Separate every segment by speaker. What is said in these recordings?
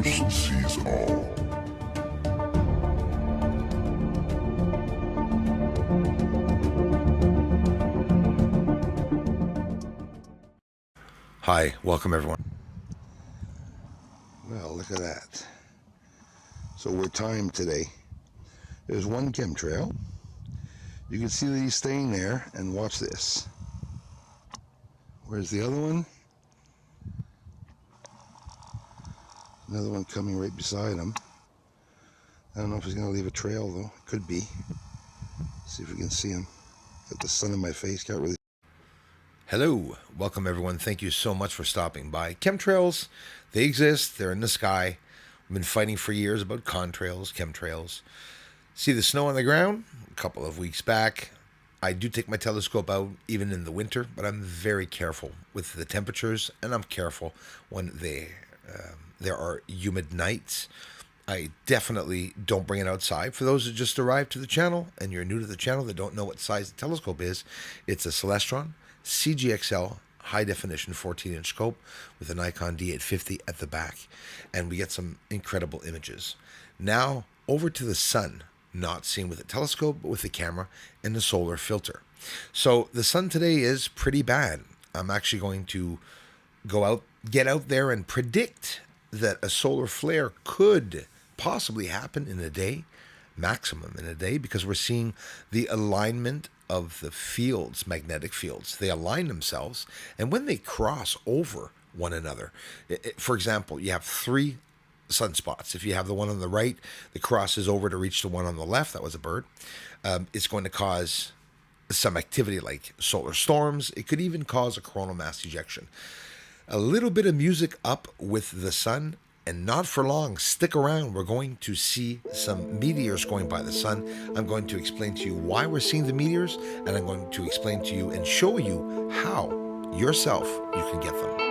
Speaker 1: first sees all.
Speaker 2: Hi, welcome everyone.
Speaker 3: Well, look at that. So we're timed today. There's one chemtrail. You can see that he's staying there, and watch this. Where's the other one? Another one coming right beside him. I don't know if he's going to leave a trail though. Could be. See if we can see him. Got the sun in my face, can't really.
Speaker 2: Hello, welcome everyone. Thank you so much for stopping by. Chemtrails, they exist. They're in the sky. We've been fighting for years about contrails, chemtrails. See the snow on the ground? A couple of weeks back. I do take my telescope out even in the winter, but I'm very careful with the temperatures, and I'm careful when there are humid nights. I definitely don't bring it outside. For those who just arrived to the channel and you're new to the channel that don't know what size the telescope is, it's a Celestron CGXL high definition 14-inch scope with a Nikon D850 at the back, and we get some incredible images. Now over to the sun, not seen with a telescope but with the camera and the solar filter. So the sun today is pretty bad. I'm actually going to get out there and predict that a solar flare could possibly happen in a day, maximum in a day, because we're seeing the alignment of the fields, magnetic fields. They align themselves, and when they cross over one another, for example, you have three sunspots. If you have the one on the right that crosses over to reach the one on the left, that was a bird, it's going to cause some activity like solar storms. It could even cause a coronal mass ejection. A little bit of music up with the sun, and not for long. Stick around. We're going to see some meteors going by the sun. I'm going to explain to you why we're seeing the meteors, and I'm going to explain to you and show you how yourself you can get them.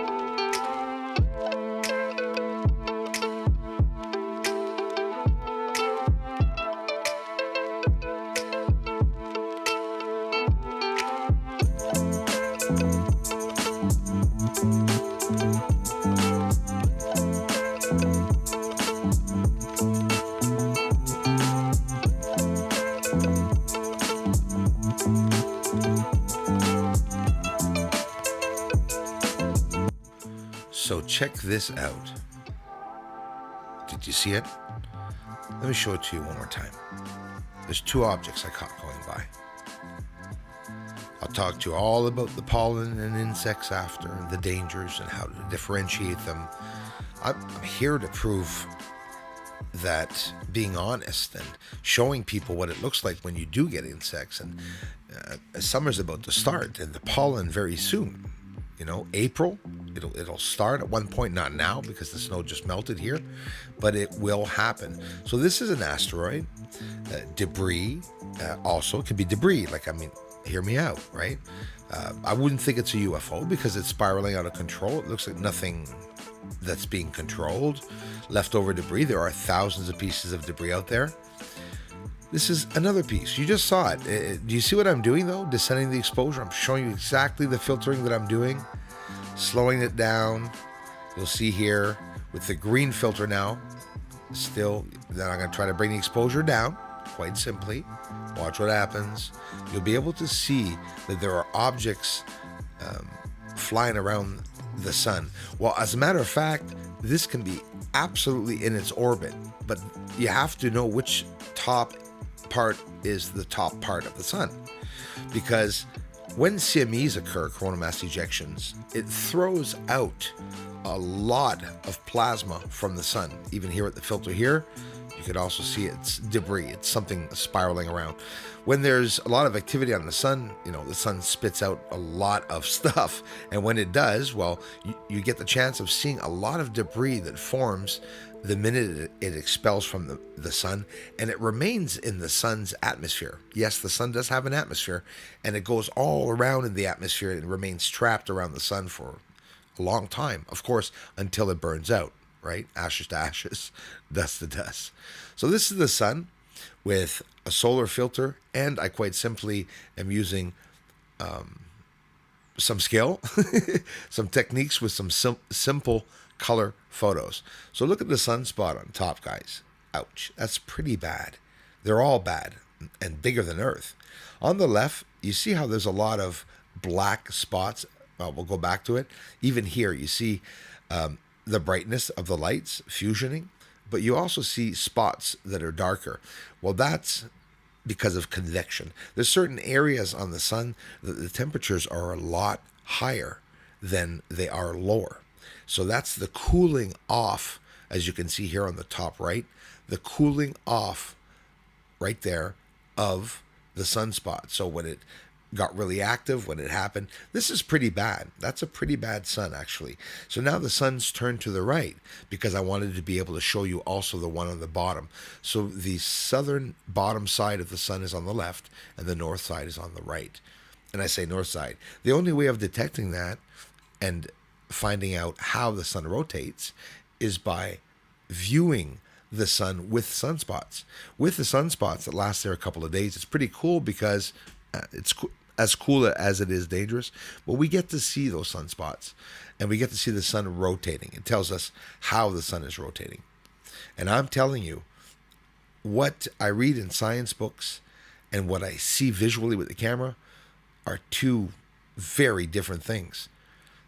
Speaker 2: So check this out. Did you see it? Let me show it to you one more time. There's two objects I caught going by. I'll talk to you all about the pollen and insects after, and the dangers and how to differentiate them. I'm here to prove that being honest and showing people what it looks like when you do get insects. And summer's about to start, and the pollen very soon. You know, April, it'll start at one point, not now because the snow just melted here, but it will happen. So this is an asteroid, debris. Also, it can be debris. Hear me out, right? I wouldn't think it's a UFO because it's spiraling out of control. It looks like nothing that's being controlled. Leftover debris. There are thousands of pieces of debris out there. This is another piece. You just saw it. Do you see what I'm doing though? Descending the exposure. I'm showing you exactly the filtering that I'm doing. Slowing it down. You'll see here with the green filter now. Still, then I'm going to try to bring the exposure down. Quite simply. Watch what happens. You'll be able to see that there are objects flying around the sun. Well, as a matter of fact, this can be absolutely in its orbit, but you have to know which top part is the top part of the sun, because when CMEs occur, coronal mass ejections, it throws out a lot of plasma from the sun. Even here at the filter here, you could also see it's debris. It's something spiraling around. When there's a lot of activity on the sun, the sun spits out a lot of stuff. And when it does, well, you get the chance of seeing a lot of debris that forms the minute it expels from the sun, and it remains in the sun's atmosphere. Yes, the sun does have an atmosphere, and it goes all around in the atmosphere and remains trapped around the sun for a long time, of course, until it burns out, right? Ashes to ashes, dust to dust. So this is the sun with a solar filter, and I quite simply am using some skill, some techniques with some simple color photos. So look at the sunspot on top, guys. Ouch, that's pretty bad. They're all bad and bigger than Earth. On the left, you see how there's a lot of black spots. We'll go back to it. Even here, you see the brightness of the lights fusioning, but you also see spots that are darker. Well, that's because of convection. There's certain areas on the sun that the temperatures are a lot higher than they are lower. So that's the cooling off, as you can see here on the top right, the cooling off right there of the sunspot. So when it got really active, when it happened, this is pretty bad. That's a pretty bad sun, actually. So now the sun's turned to the right because I wanted to be able to show you also the one on the bottom. So the southern bottom side of the sun is on the left and the north side is on the right. And I say north side. The only way of detecting that and finding out how the sun rotates is by viewing the sun with sunspots. With the sunspots that last there a couple of days, it's pretty cool because it's as cool as it is dangerous, but we get to see those sunspots and we get to see the sun rotating. It tells us how the sun is rotating. And I'm telling you, what I read in science books and what I see visually with the camera are two very different things.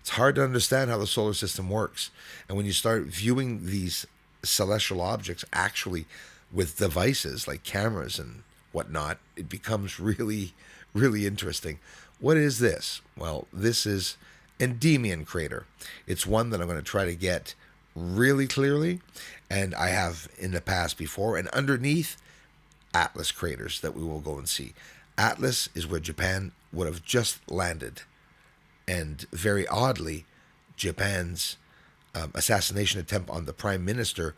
Speaker 2: It's hard to understand how the solar system works. And when you start viewing these celestial objects actually with devices like cameras and whatnot, it becomes really, really interesting. What is this? Well, this is Endymion crater. It's one that I'm going to try to get really clearly, and I have in the past before. And underneath, Atlas craters that we will go and see. Atlas is where Japan would have just landed. And very oddly, Japan's assassination attempt on the prime minister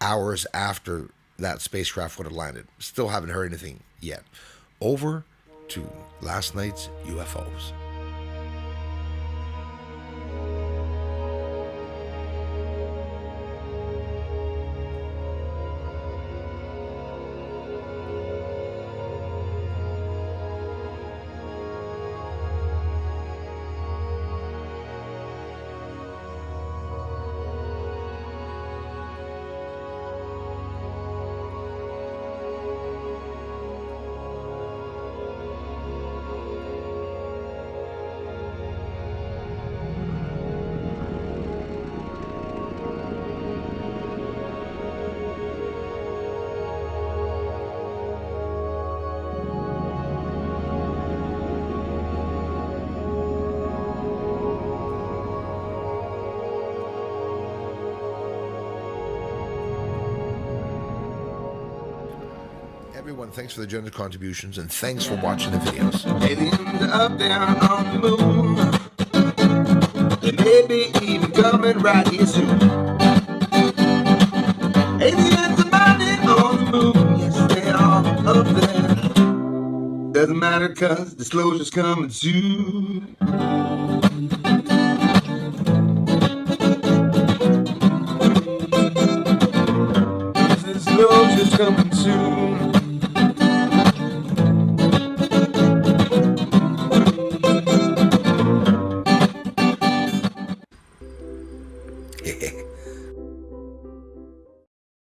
Speaker 2: hours after that spacecraft would have landed. Still haven't heard anything yet. Over to last night's UFOs. Everyone, thanks for the generous contributions and thanks for watching the videos.
Speaker 1: Aliens are up there on the moon. They may be even coming right here soon. Aliens are landing on the moon. Yes, they are up there. Doesn't matter cause disclosure's coming soon. Disclosure's coming soon.